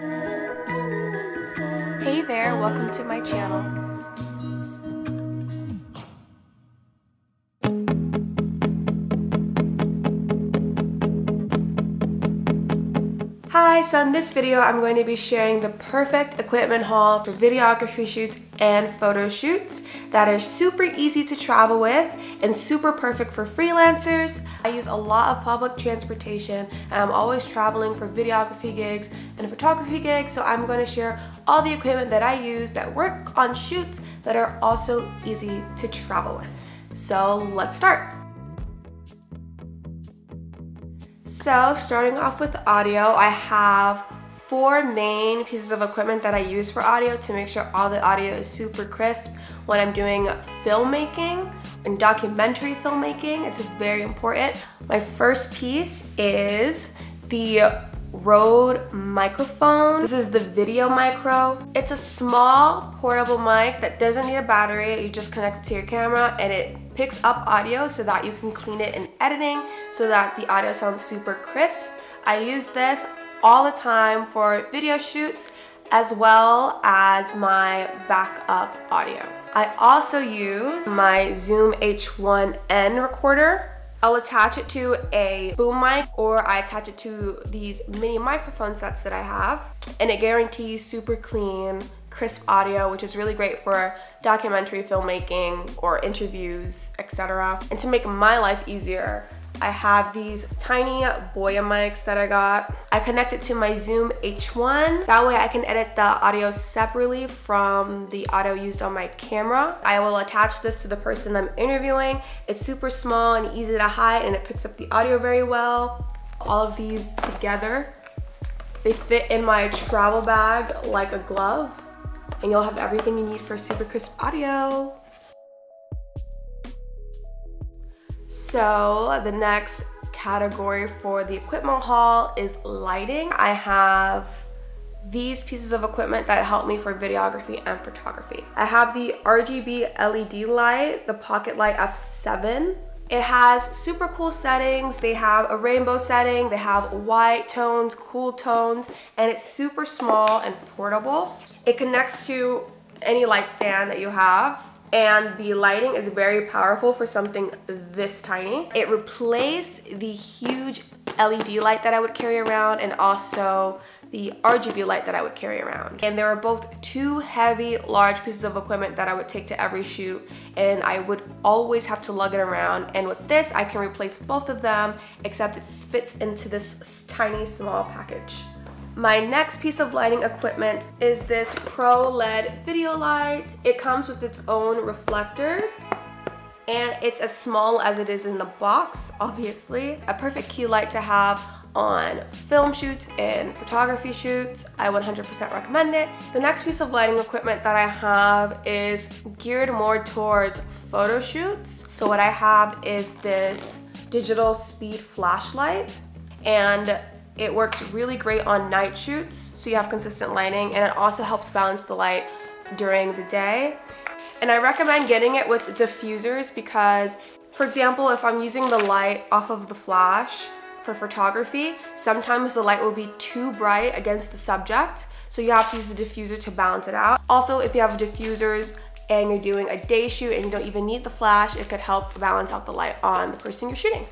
Hey there, welcome to my channel. Hi, so in this video I'm going to be sharing the perfect equipment haul for videography shoots and photo shoots that are super easy to travel with and super perfect for freelancers. I use a lot of public transportation and I'm always traveling for videography gigs and photography gigs, so I'm going to share all the equipment that I use that work on shoots that are also easy to travel with. So let's start. So starting off with audio, I have 4 main pieces of equipment that I use for audio to make sure all the audio is super crisp when I'm doing filmmaking and documentary filmmaking. It's very important. My first piece is the Rode microphone. This is the Video Micro. It's a small portable mic that doesn't need a battery. You just connect it to your camera and it picks up audio so that you can clean it in editing so that the audio sounds super crisp. I use this all the time for video shoots as well as my backup audio. I also use my Zoom H1N recorder. I'll attach it to a boom mic or I attach it to these mini microphone sets that I have, and it guarantees super clean, crisp audio, which is really great for documentary filmmaking or interviews, etc. And to make my life easier, I have these tiny Boya mics that I got. I connect it to my Zoom H1. That way I can edit the audio separately from the audio used on my camera. I will attach this to the person I'm interviewing. It's super small and easy to hide and it picks up the audio very well. All of these together, they fit in my travel bag like a glove, and you'll have everything you need for super crisp audio. So the next category for the equipment haul is lighting. I have these pieces of equipment that help me for videography and photography. I have the RGB LED light, the Pocket Light F7. It has super cool settings. They have a rainbow setting, they have white tones, cool tones, and it's super small and portable. It connects to any light stand that you have, and the lighting is very powerful for something this tiny. It replaced the huge LED light that I would carry around and also the RGB light that I would carry around. And there are both 2 heavy, large pieces of equipment that I would take to every shoot, and I would always have to lug it around. And with this, I can replace both of them, except it fits into this tiny, small package. My next piece of lighting equipment is this Pro LED video light. It comes with its own reflectors and it's as small as it is in the box, obviously. A perfect key light to have on film shoots and photography shoots. I 100% recommend it. The next piece of lighting equipment that I have is geared more towards photo shoots. So what I have is this digital speed flashlight, and it works really great on night shoots, so you have consistent lighting, and it also helps balance the light during the day. And I recommend getting it with diffusers because, for example, if I'm using the light off of the flash for photography, sometimes the light will be too bright against the subject, so you have to use a diffuser to balance it out. Also, if you have diffusers and you're doing a day shoot and you don't even need the flash, it could help balance out the light on the person you're shooting.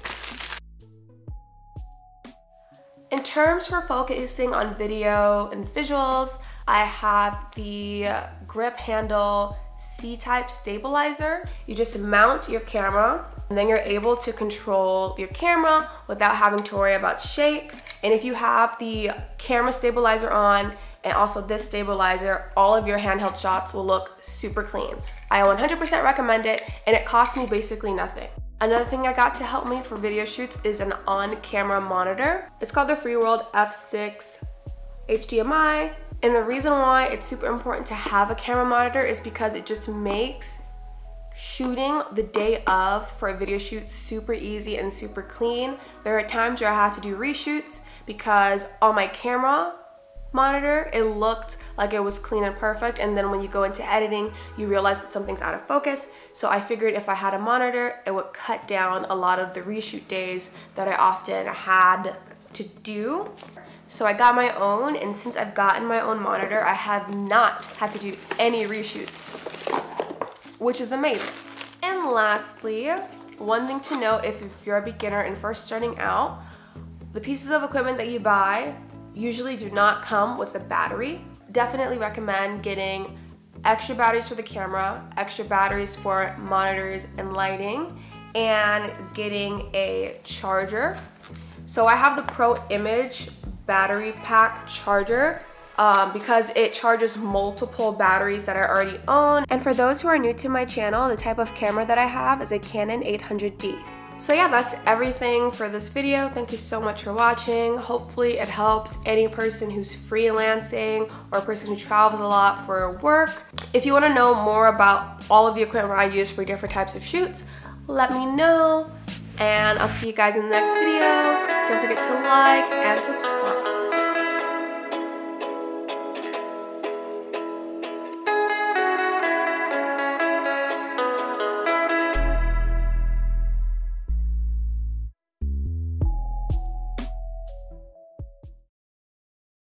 In terms for focusing on video and visuals, I have the grip handle C-type stabilizer. You just mount your camera and then you're able to control your camera without having to worry about shake. And if you have the camera stabilizer on and also this stabilizer, all of your handheld shots will look super clean. I 100% recommend it, and it costs me basically nothing. Another thing I got to help me for video shoots is an on-camera monitor. It's called the Freeworld F6 HDMI. And the reason why it's super important to have a camera monitor is because it just makes shooting the day of for a video shoot super easy and super clean. There are times where I had to do reshoots because on my camera monitor it looked like it was clean and perfect, and then when you go into editing you realize that something's out of focus. So I figured if I had a monitor it would cut down a lot of the reshoot days that I often had to do. So I got my own, and since I've gotten my own monitor, I have not had to do any reshoots, which is amazing. And lastly, one thing to note if you're a beginner and first starting out, the pieces of equipment that you buy usually do not come with a battery. Definitely recommend getting extra batteries for the camera, extra batteries for monitors and lighting, and getting a charger. So I have the Pro Image battery pack charger because it charges multiple batteries that I already own. And for those who are new to my channel, the type of camera that I have is a Canon 800D. So yeah, that's everything for this video. Thank you so much for watching. Hopefully it helps any person who's freelancing or a person who travels a lot for work. If you want to know more about all of the equipment I use for different types of shoots, let me know. And I'll see you guys in the next video. Don't forget to like and subscribe.